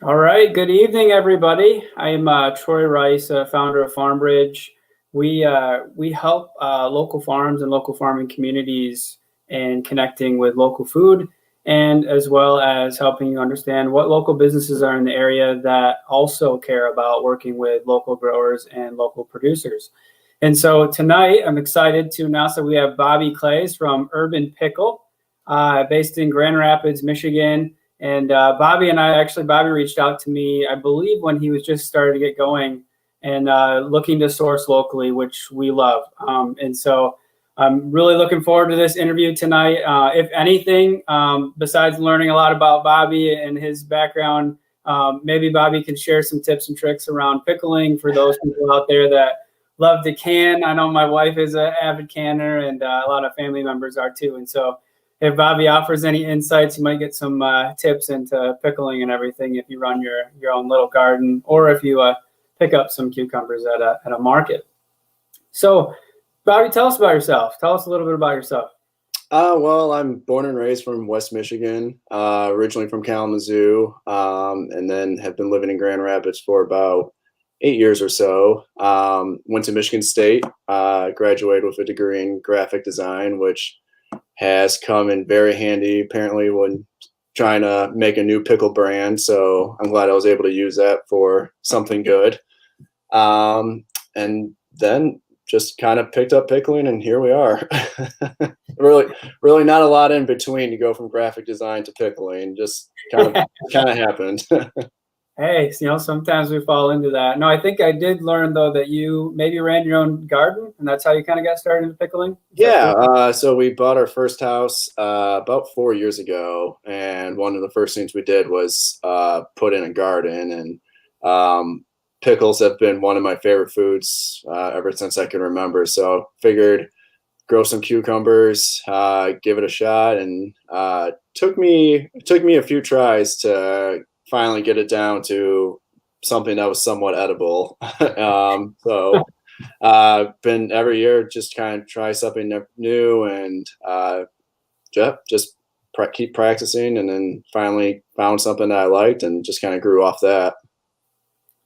All right. Good evening, everybody. I am Troy Rice, founder of FarmBridge. We help local farms and local farming communities in connecting with local food, and as well as helping you understand what local businesses are in the area that also care about working with local growers and local producers. And so tonight, I'm excited to announce that we have Bobby Claeys from Urban Pickle, based in Grand Rapids, Michigan. And Bobby reached out to me, I believe, when he was just starting to get going and looking to source locally, which we love. And so I'm really looking forward to this interview tonight. If anything, besides learning a lot about Bobby and his background, maybe Bobby can share some tips and tricks around pickling for those people out there that love to can. I know my wife is an avid canner, and a lot of family members are too. And so if Bobby offers any insights, you might get some tips into pickling and everything if you run your own little garden, or if you pick up some cucumbers at a market. So, Bobby, tell us about yourself. Tell us a little bit about yourself. Well, I'm born and raised from West Michigan, originally from Kalamazoo, and then have been living in Grand Rapids for about 8 years or so. Went to Michigan State, graduated with a degree in graphic design, which has come in very handy apparently when trying to make a new pickle brand. So I'm glad I was able to use that for something good. And then just kind of picked up pickling, and here we are. really not a lot in between to go from graphic design to pickling. Just kind of happened. Hey, sometimes we fall into that. No, I think I did learn though that you maybe ran your own garden, and that's how you kind of got started into pickling. Yeah, so we bought our first house about 4 years ago, and one of the first things we did was put in a garden. And pickles have been one of my favorite foods ever since I can remember. So figured grow some cucumbers, give it a shot, and took me a few tries to finally get it down to something that was somewhat edible. So been every year just kind of try something new, and just keep practicing, and then finally found something that I liked and just kind of grew off that.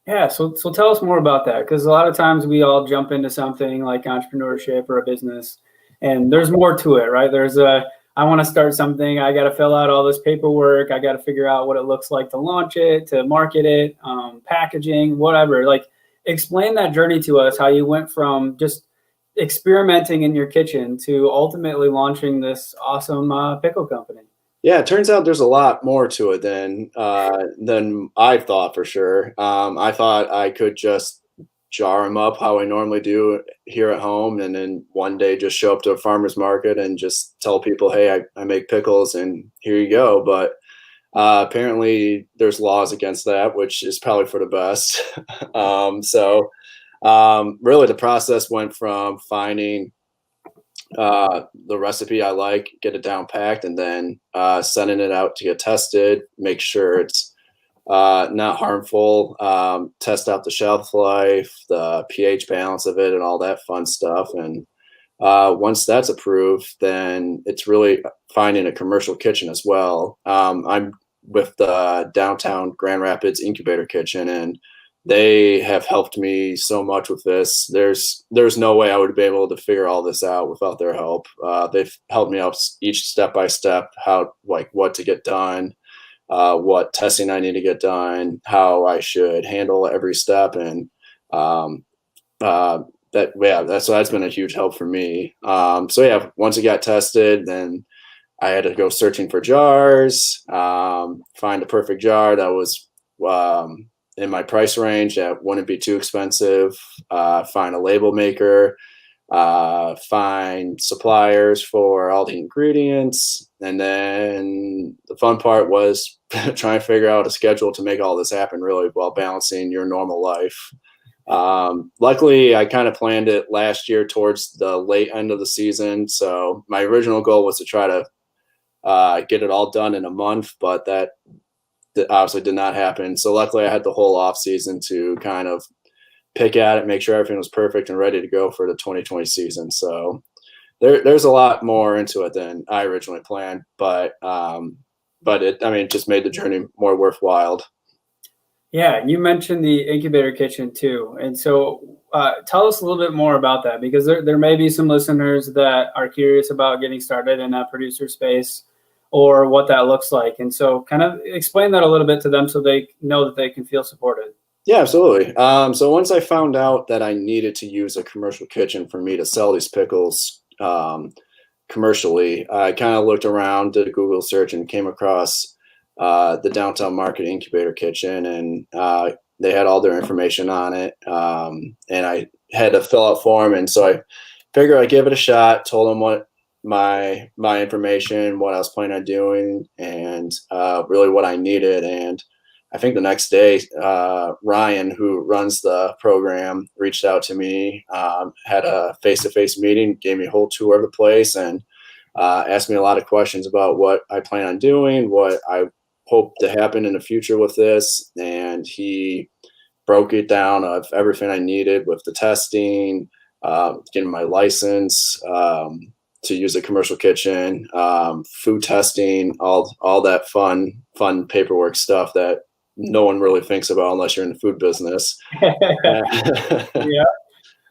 Yeah, so tell us more about that, because a lot of times we all jump into something like entrepreneurship or a business, and there's more to it, right? I want to start something, I got to fill out all this paperwork, I got to figure out what it looks like to launch it, to market it, packaging, whatever. Like, explain that journey to us, how you went from just experimenting in your kitchen to ultimately launching this awesome pickle company. Yeah, it turns out there's a lot more to it than I thought for sure. I thought I could just jar them up how I normally do here at home, and then one day just show up to a farmer's market and just tell people, "Hey, I make pickles, and here you go." But apparently, there's laws against that, which is probably for the best. Really, the process went from finding the recipe I like, get it down packed, and then sending it out to get tested, make sure it's not harmful, test out the shelf life, the pH balance of it, and all that fun stuff. And once that's approved, then it's really finding a commercial kitchen as well. I'm with the downtown Grand Rapids Incubator Kitchen, and they have helped me so much with this. There's no way I would be able to figure all this out without their help. They've helped me out each step by step, how, like, what to get done, what testing I need to get done, how I should handle every step. And that's been a huge help for me. Once it got tested, then I had to go searching for jars, find a perfect jar that was in my price range that wouldn't be too expensive, find a label maker, find suppliers for all the ingredients. And then the fun part was trying to figure out a schedule to make all this happen really while balancing your normal life. Luckily, I kind of planned it last year towards the late end of the season. So my original goal was to try to get it all done in a month, but that obviously did not happen. So luckily, I had the whole off season to kind of pick at it, make sure everything was perfect and ready to go for the 2020 season. So there's a lot more into it than I originally planned, but it just made the journey more worthwhile. Yeah, you mentioned the Incubator Kitchen too. And so tell us a little bit more about that, because there may be some listeners that are curious about getting started in that producer space or what that looks like. And so kind of explain that a little bit to them so they know that they can feel supported. Yeah, absolutely. So once I found out that I needed to use a commercial kitchen for me to sell these pickles commercially, I kind of looked around, did a Google search, and came across the Downtown Market Incubator Kitchen, and they had all their information on it. And I had to fill out form, and so I figured I'd give it a shot. Told them what my information, what I was planning on doing, and really what I needed. And I think the next day, Ryan, who runs the program, reached out to me, had a face-to-face meeting, gave me a whole tour of the place, and asked me a lot of questions about what I plan on doing, what I hope to happen in the future with this. And he broke it down of everything I needed with the testing, getting my license to use a commercial kitchen, food testing, all that fun paperwork stuff that no one really thinks about unless you're in the food business. Yeah.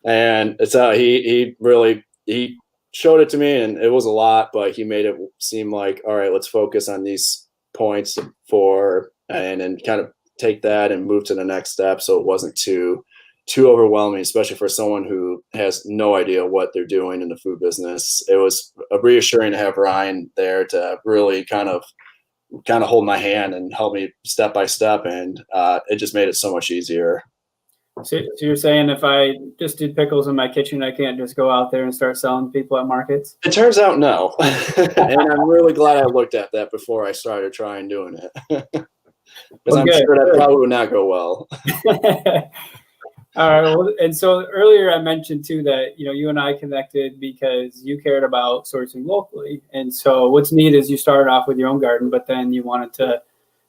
And it's he showed it to me, and it was a lot, but he made it seem like, all right, let's focus on these points and then kind of take that and move to the next step. So it wasn't too overwhelming, especially for someone who has no idea what they're doing in the food business. It was reassuring to have Ryan there to really kind of hold my hand and help me step by step. And it just made it so much easier. So you're saying if I just do pickles in my kitchen, I can't just go out there and start selling people at markets? It turns out no. And I'm really glad I looked at that before I started trying doing it. Because I'm sure that probably would not go well. All right. Well, and so earlier I mentioned too that, you and I connected because you cared about sourcing locally. And so what's neat is you started off with your own garden, but then you wanted to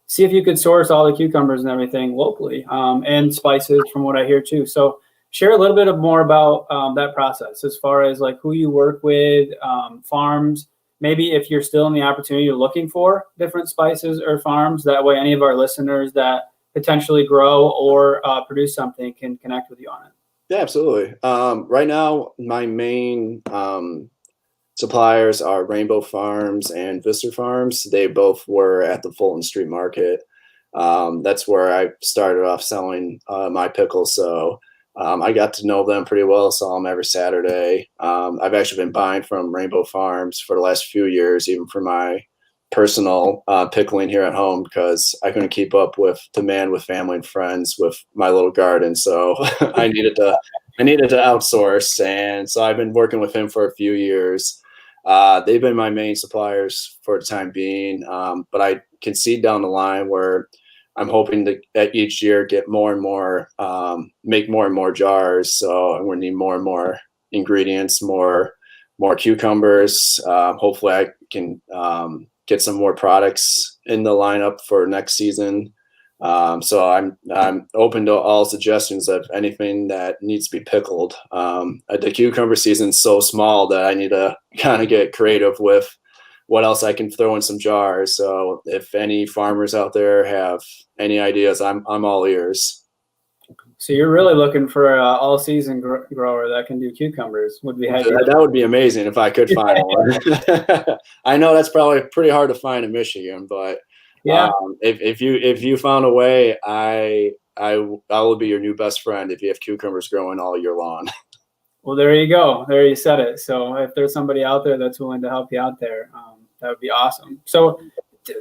see if you could source all the cucumbers and everything locally, and spices from what I hear too. So share a little bit more about that process as far as like who you work with, farms, maybe if you're still in the opportunity you're looking for different spices or farms. That way any of our listeners that potentially grow or produce something can connect with you on it. Yeah, absolutely. Right now, my main suppliers are Rainbow Farms and Vista Farms. They both were at the Fulton Street Market. That's where I started off selling my pickles. So I got to know them pretty well. Saw them every Saturday. I've actually been buying from Rainbow Farms for the last few years, even for my personal pickling here at home, because I couldn't keep up with demand with family and friends with my little garden. So I needed to outsource. And so I've been working with him for a few years. They've been my main suppliers for the time being. But I can see down the line where I'm hoping to at each year get more and more, make more and more jars. So I'm going to need more and more ingredients, more cucumbers. Hopefully I can get some more products in the lineup for next season. So I'm open to all suggestions of anything that needs to be pickled. The cucumber season's so small that I need to kind of get creative with what else I can throw in some jars. So if any farmers out there have any ideas, I'm all ears. So you're really looking for an all-season grower that can do cucumbers. That would be amazing if I could find one. I know that's probably pretty hard to find in Michigan, but yeah, if you found a way, I will be your new best friend if you have cucumbers growing all year long. Well, there you go. There you said it. So if there's somebody out there that's willing to help you out there, that would be awesome. So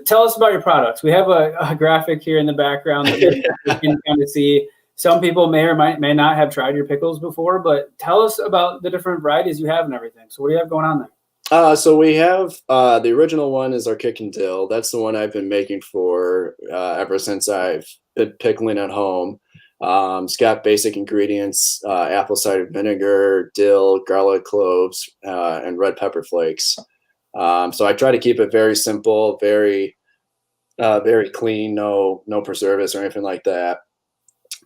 tell us about your products. We have a graphic here in the background that you can kind of see. Some people may or may not have tried your pickles before, but tell us about the different varieties you have and everything. So what do you have going on there? So we have the original one is our kick and dill. That's the one I've been making for ever since I've been pickling at home. It's got basic ingredients: apple cider vinegar, dill, garlic cloves, and red pepper flakes. So I try to keep it very simple, very clean, no preservatives or anything like that.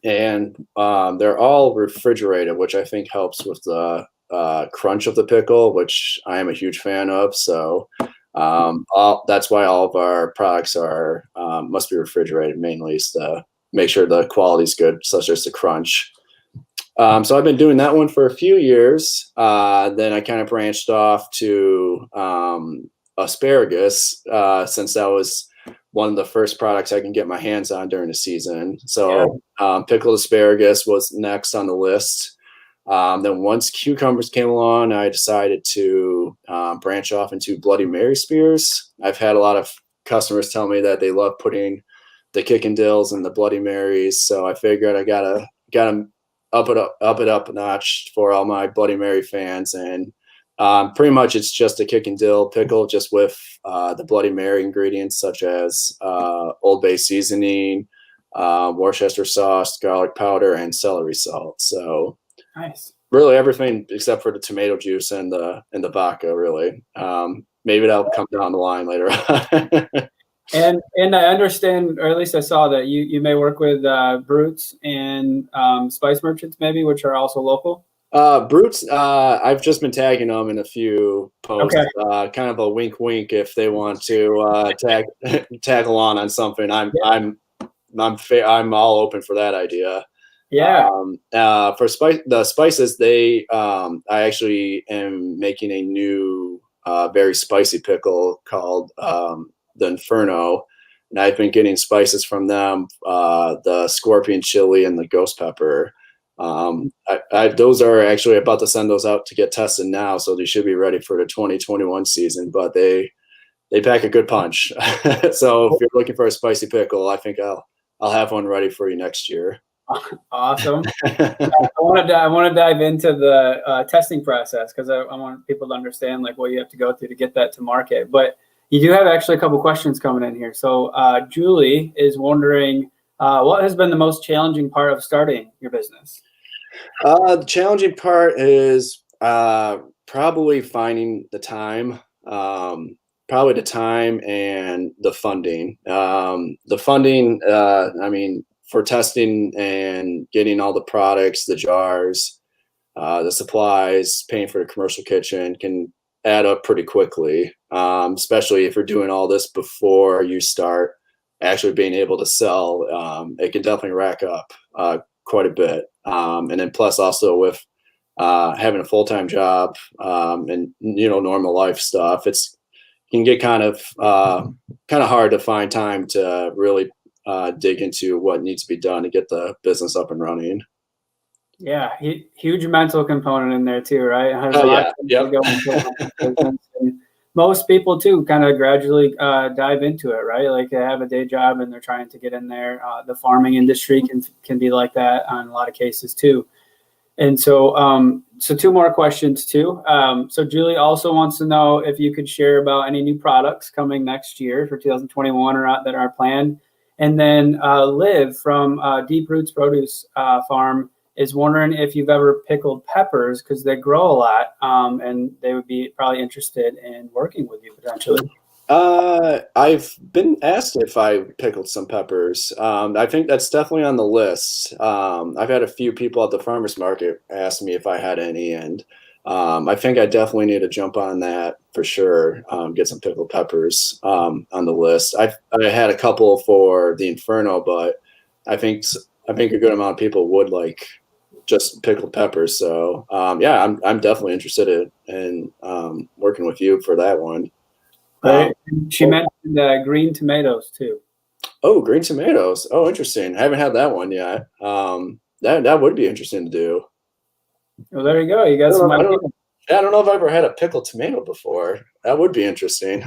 And they're all refrigerated, which I think helps with the crunch of the pickle, which I am a huge fan of. So that's why all of our products are must be refrigerated, mainly is the make sure the quality's good, such as the crunch. So I've been doing that one for a few years. Then I kind of branched off to asparagus, since that was one of the first products I can get my hands on during the season. So pickled asparagus was next on the list. Then once cucumbers came along, I decided to branch off into Bloody Mary spears. I've had a lot of customers tell me that they love putting the kickin' dills and the Bloody Marys, so I figured I gotta up it up a notch for all my Bloody Mary fans. And pretty much it's just a kickin' dill pickle, just with the Bloody Mary ingredients such as Old Bay seasoning, Worcester sauce, garlic powder, and celery salt. So nice. Really everything except for the tomato juice and the vodka, really. Maybe that'll come down the line later on. And I understand, or at least I saw that you may work with Brutes and Spice Merchants, maybe, which are also local. Brutes, I've just been tagging them in a few posts. Okay. Kind of a wink, wink if they want to tag along on something. I'm all open for that idea. Yeah. For the spices, I actually am making a new very spicy pickle called the Inferno, and I've been getting spices from them, the scorpion chili and the ghost pepper. Those are actually about to send those out to get tested now, so they should be ready for the 2021 season, but they pack a good punch. So if you're looking for a spicy pickle, I think I'll have one ready for you next year. Awesome. I want to dive into the testing process, because I want people to understand like what you have to go through to get that to market. But you do have actually a couple questions coming in here. So Julie is wondering, what has been the most challenging part of starting your business? The challenging part is probably finding the time. Probably the time and the funding. The funding, I mean, for testing and getting all the products, the jars, the supplies, paying for the commercial kitchen can add up pretty quickly, especially if you're doing all this before you start actually being able to sell. It can definitely rack up quite a bit. And then plus also with having a full-time job and, normal life stuff, it can get kind of hard to find time to really dig into what needs to be done to get the business up and running. Yeah, huge mental component in there too, right? And most people too kind of gradually dive into it, right? Like they have a day job and they're trying to get in there. The farming industry can be like that in a lot of cases too. And so, so two more questions too. So Julie also wants to know if you could share about any new products coming next year for 2021 or that are planned. And then Liv from Deep Roots Produce Farm is wondering if you've ever pickled peppers, because they grow a lot, and they would be probably interested in working with you potentially. I've been asked if I pickled some peppers. I think that's definitely on the list. I've had a few people at the farmers market ask me if I had any, and I think I definitely need to jump on that for sure. Get some pickled peppers on the list. I had a couple for the Inferno, but I think a good amount of people would like just pickled peppers. So yeah, I'm definitely interested in working with you for that one. She mentioned green tomatoes too. Oh, green tomatoes. Oh, interesting. I haven't had that one yet. That would be interesting to do. Well, there you go. You got some ideas. I don't know if I've ever had a pickled tomato before. That would be interesting.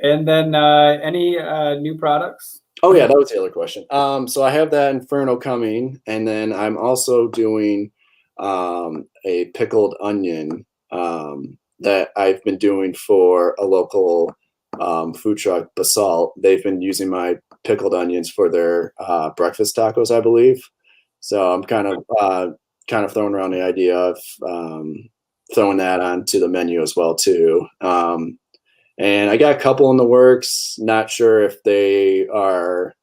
And then any new products? Oh yeah, that was the other question. So I have that Inferno coming, and then I'm also doing a pickled onion that I've been doing for a local food truck, Basalt. They've been using my pickled onions for their breakfast tacos, I believe. So I'm kind of throwing around the idea of throwing that onto the menu as well too. And I got a couple in the works. Not sure if they are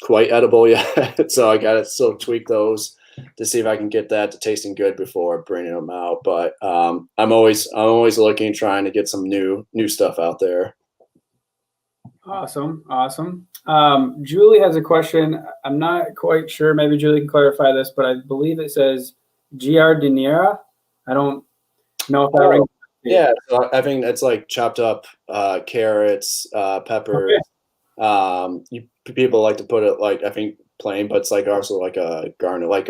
quite edible yet, so I got to still tweak those to see if I can get that to tasting good before bringing them out. But I'm always looking, trying to get some new stuff out there. Awesome. Julie has a question. I'm not quite sure. Maybe Julie can clarify this, but I believe it says giardiniera. I don't know if that rings. Yeah, so I think it's like chopped up carrots, peppers. People like to put it like, I think plain, but it's like also like a garnish, like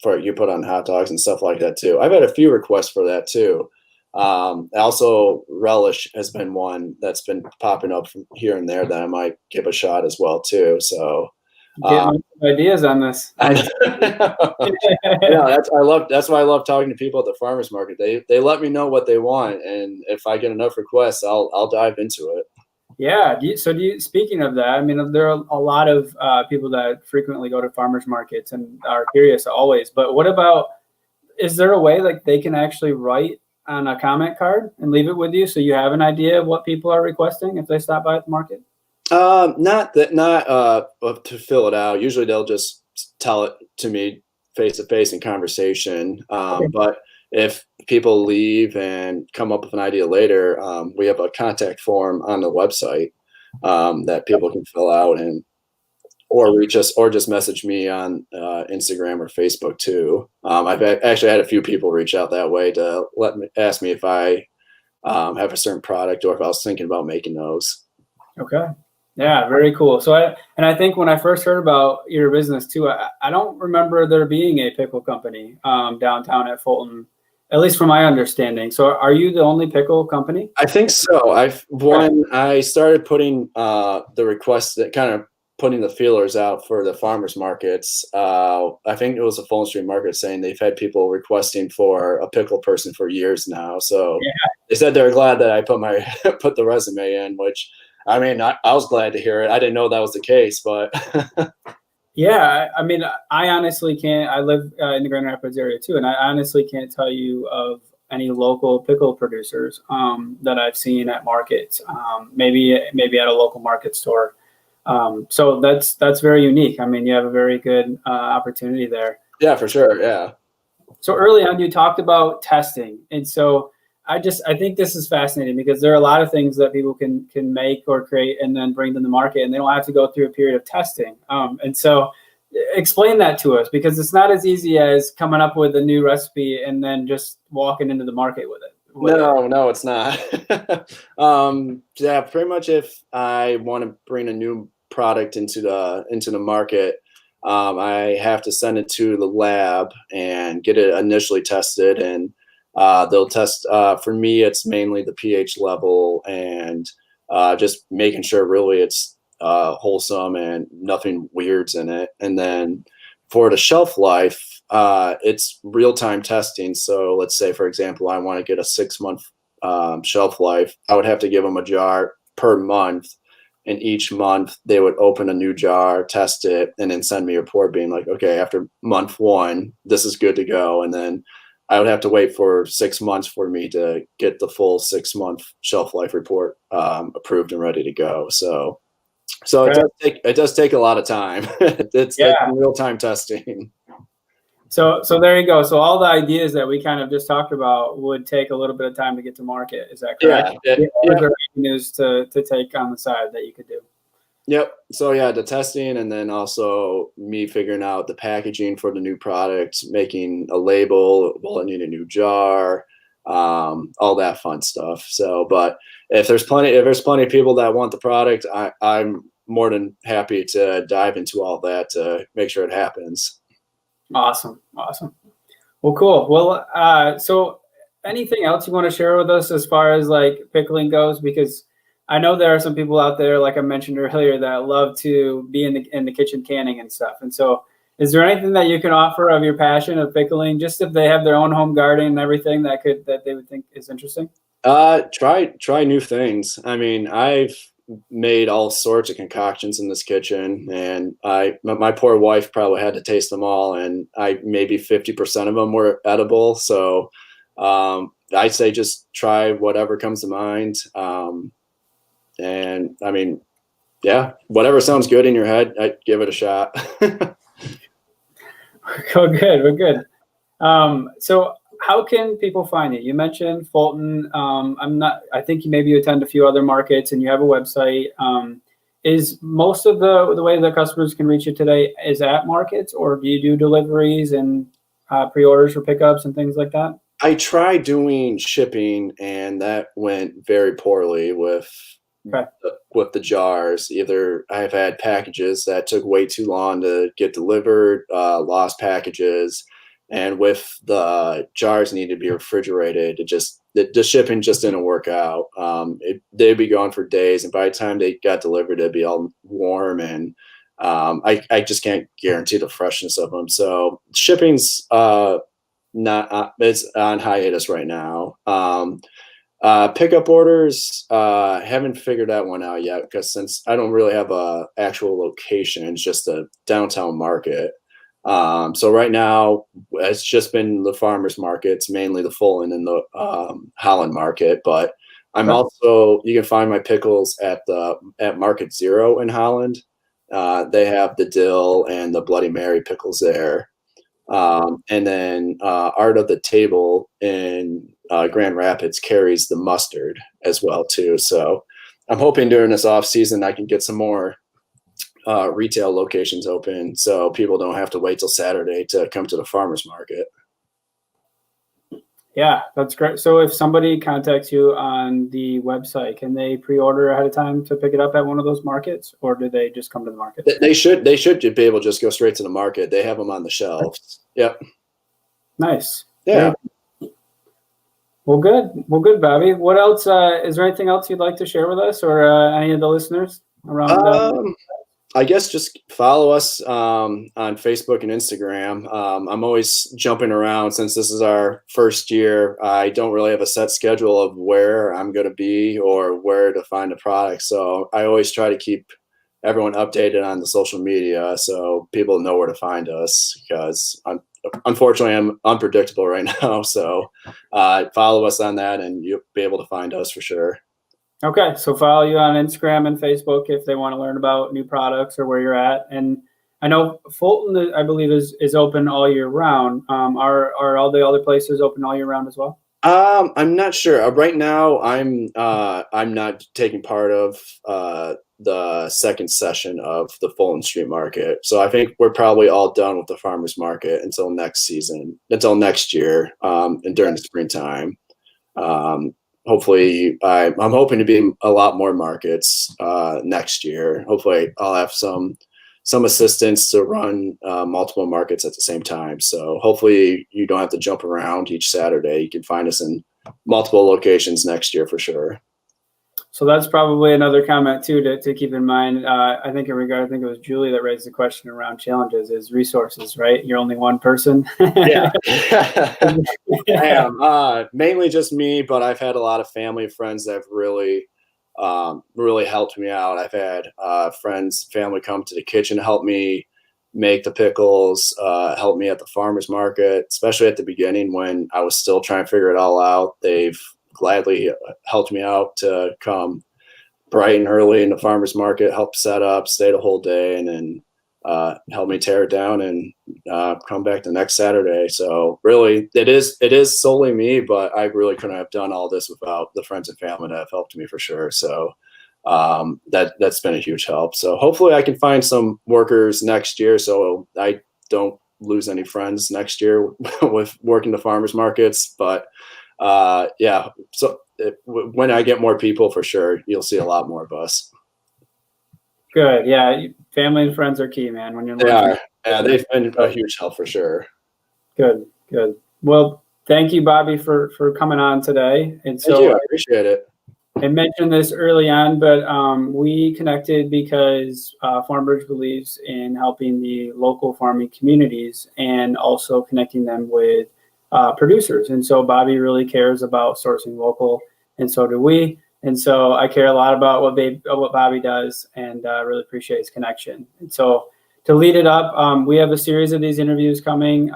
for you put on hot dogs and stuff like that too. I've had a few requests for that too. Also, relish has been one that's been popping up from here and there that I might give a shot as well too. So Getting ideas on this. Yeah, that's why I love talking to people at the farmers market. They let me know what they want, and if I get enough requests, I'll dive into it. Yeah. Speaking of that, I mean, there are a lot of people that frequently go to farmers markets and are curious always. But what about, is there a way like they can actually write on a comment card and leave it with you so you have an idea of what people are requesting if they stop by at the market? Not to fill it out. Usually they'll just tell it to me face to face in conversation. Okay. But if people leave and come up with an idea later, we have a contact form on the website that people can fill out and or reach us or just message me on Instagram or Facebook too. I've actually had a few people reach out that way to ask me if I have a certain product or if I was thinking about making those. Okay. Yeah, very cool. So I think when I first heard about your business too, I don't remember there being a pickle company downtown at Fulton, at least from my understanding. So are you the only pickle company? I think so. When I started putting the requests, that kind of putting the feelers out for the farmers markets, I think it was a Fulton Street Market saying they've had people requesting for a pickle person for years now. So they said they're glad that I put the resume in, which I mean, I was glad to hear it. I didn't know that was the case, but yeah, I mean, I honestly can't. I live in the Grand Rapids area too, and I honestly can't tell you of any local pickle producers that I've seen at markets. Maybe at a local market store. So that's very unique. I mean, you have a very good opportunity there. Yeah, for sure. Yeah. So early on, you talked about testing, and so I think this is fascinating because there are a lot of things that people can make or create and then bring to the market, and they don't have to go through a period of testing. And so, explain that to us because it's not as easy as coming up with a new recipe and then just walking into the market with it. No, it's not. Yeah, pretty much if I want to bring a new product into the market, I have to send it to the lab and get it initially tested, and they'll test. For me, it's mainly the pH level and just making sure really it's wholesome and nothing weirds in it. And then for the shelf life, it's real-time testing. So let's say, for example, I want to get a 6-month shelf life. I would have to give them a jar per month. And each month they would open a new jar, test it, and then send me a report being like, okay, after month 1, this is good to go. And then I would have to wait for 6 months for me to get the full 6-month shelf life report approved and ready to go. So it does take a lot of time. It's real time testing. So there you go. So all the ideas that we kind of just talked about would take a little bit of time to get to market. Is that correct? Yeah. There are avenues to take on the side that you could do. Yep. So yeah, the testing, and then also me figuring out the packaging for the new product, making a label. Will it need a new jar? All that fun stuff. So, but if there's plenty of people that want the product, I'm more than happy to dive into all that to make sure it happens. Awesome. Well, cool. Well, so anything else you want to share with us as far as like pickling goes? Because I know there are some people out there, like I mentioned earlier, that love to be in the kitchen canning and stuff. And so, is there anything that you can offer of your passion of pickling, just if they have their own home garden and everything that they would think is interesting? Try new things. I mean, I've made all sorts of concoctions in this kitchen, and my poor wife probably had to taste them all, and maybe 50% of them were edible. So I'd say just try whatever comes to mind. And I mean, yeah, whatever sounds good in your head, I'd give it a shot. We're good. So how can people find you? You mentioned Fulton. I think maybe you attend a few other markets and you have a website. is most of the way the customers can reach you today is at markets, or do you do deliveries and pre-orders for pickups and things like that? I tried doing shipping, and that went very poorly with Okay. the jars. Either I've had packages that took way too long to get delivered, lost packages, and with the jars needed to be refrigerated, the shipping just didn't work out. They'd be gone for days, and by the time they got delivered, it'd be all warm, and I just can't guarantee the freshness of them. So shipping's not it's on hiatus right now. Pickup orders, haven't figured that one out yet, because since I don't really have a actual location, it's just a downtown market. So right now it's just been the farmers markets, mainly the Fulton and the Holland market. But I'm also, you can find my pickles at Market Zero in Holland. They have the dill and the Bloody Mary pickles there. And then Art of the Table in Grand Rapids carries the mustard as well too. So I'm hoping during this off season I can get some more retail locations open, so people don't have to wait till Saturday to come to the farmers market. Yeah, that's great. So if somebody contacts you on the website, can they pre-order ahead of time to pick it up at one of those markets, or do they just come to the market? They should be able to just go straight to the market. They have them on the shelves. Yep. Nice. Yeah. Great. Well, good, Bobby. What else? Is there anything else you'd like to share with us or any of the listeners around? I guess just follow us on Facebook and Instagram. I'm always jumping around since this is our first year. I don't really have a set schedule of where I'm going to be or where to find the product. So I always try to keep everyone updated on the social media so people know where to find us, because unfortunately I'm unpredictable right now. So follow us on that and you'll be able to find us for sure. Okay, so follow you on Instagram and Facebook if they want to learn about new products or where you're at. And I know Fulton, I believe, is open all year round. Are all the other places open all year round as well? I'm not sure. Right now, I'm not taking part of the second session of the Fulton Street Market. So I think we're probably all done with the farmers market until next year, and during the springtime. Hopefully, I'm hoping to be in a lot more markets next year. Hopefully, I'll have some assistance to run multiple markets at the same time. So hopefully, you don't have to jump around each Saturday. You can find us in multiple locations next year for sure. So that's probably another comment too to keep in mind. I think it was Julie that raised the question around challenges is resources, right? You're only one person. Yeah. I am. Mainly just me, but I've had a lot of family and friends that have really helped me out. I've had family come to the kitchen to help me make the pickles, help me at the farmer's market, especially at the beginning when I was still trying to figure it all out. They've gladly helped me out to come bright and early in the farmer's market, help set up, stay the whole day, and then help me tear it down and come back the next Saturday. So really, it is solely me, but I really couldn't have done all this without the friends and family that have helped me for sure. So that's been a huge help. So hopefully I can find some workers next year so I don't lose any friends next year with working the farmers markets. But yeah, so when I get more people, for sure, you'll see a lot more of us. Good. Yeah. Family and friends are key, man. When you're yeah, they've been a huge help for sure. Good. Well, thank you, Bobby, for coming on today. And so thank you. I appreciate it. I mentioned this early on, but we connected because FarmBridge believes in helping the local farming communities and also connecting them with producers. And so Bobby really cares about sourcing local, and so do we. And so I care a lot about what Bobby does, and really appreciate his connection. And so to lead it up, we have a series of these interviews coming.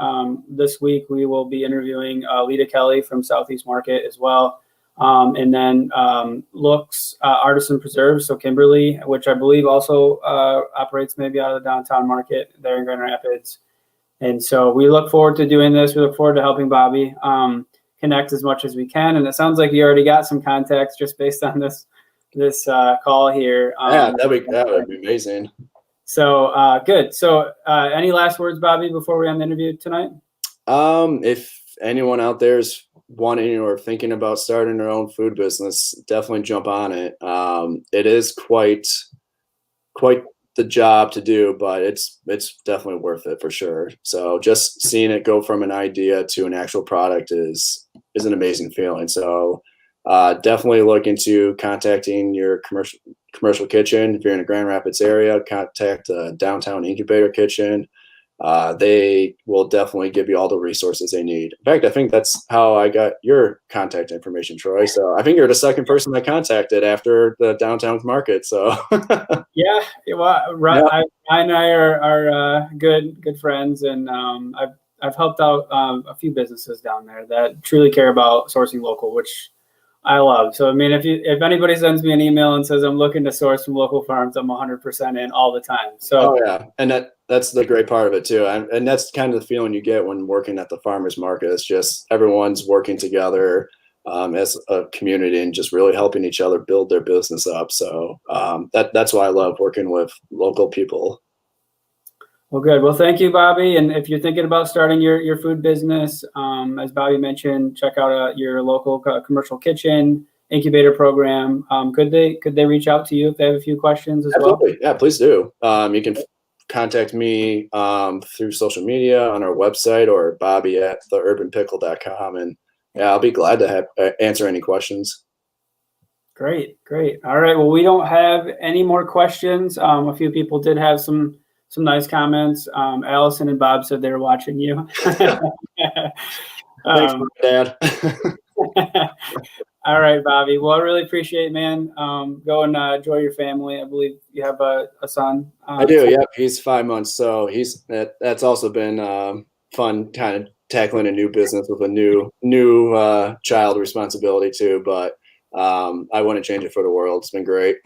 This week we will be interviewing Lita Kelly from Southeast Market as well. And then Looks Artisan Preserves, so Kimberly, which I believe also operates maybe out of the downtown market there in Grand Rapids. And so we look forward to doing this. We look forward to helping Bobby connect as much as we can. And it sounds like you already got some contacts just based on this call here. Yeah, that would be amazing. So good. So any last words, Bobby, before we end the interview tonight? If anyone out there is wanting or thinking about starting their own food business, definitely jump on it. It is quite the job to do, but it's definitely worth it for sure. So just seeing it go from an idea to an actual product is an amazing feeling. So definitely look into contacting your commercial kitchen. If you're in the Grand Rapids area, contact Downtown Incubator Kitchen. They will definitely give you all the resources they need. In fact, I think that's how I got your contact information, Troy. So I think you're the second person I contacted after the downtown market. So yeah, well, Ryan and I are good friends, and I've helped out a few businesses down there that truly care about sourcing local, which I love. So I mean, if anybody sends me an email and says I'm looking to source from local farms, I'm 100% in all the time. So yeah, and that's the great part of it too, and that's kind of the feeling you get when working at the farmers market. It's just everyone's working together as a community and just really helping each other build their business up. So that's why I love working with local people. Well, good. Well, thank you, Bobby. And if you're thinking about starting your food business, as Bobby mentioned, check out your local commercial kitchen incubator program. Could they reach out to you if they have a few questions as Absolutely. well? Yeah, please do. You can contact me through social media on our website or Bobby at theurbanpickle.com. And yeah, I'll be glad to answer any questions. Great. All right. Well, we don't have any more questions. A few people did have some nice comments. Allison and Bob said they were watching you. Thanks, Dad. All right, Bobby. Well, I really appreciate it, man. Go and enjoy your family. I believe you have a son. I do. Yep. He's 5 months. So that's also been fun, kind of tackling a new business with a new child responsibility too. But I wouldn't change it for the world. It's been great.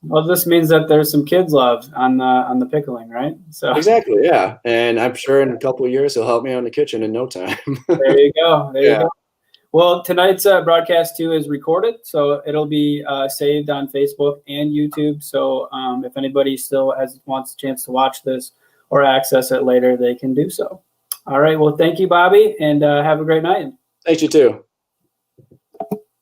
Well, this means that there's some kids love on the pickling, right? So exactly, yeah. And I'm sure in a couple of years he'll help me out in the kitchen in no time. There you go. There you go. Well, tonight's broadcast too is recorded, so it'll be saved on Facebook and YouTube. So if anybody still wants a chance to watch this or access it later, they can do so. All right. Well, thank you, Bobby, and have a great night. Thanks, you too.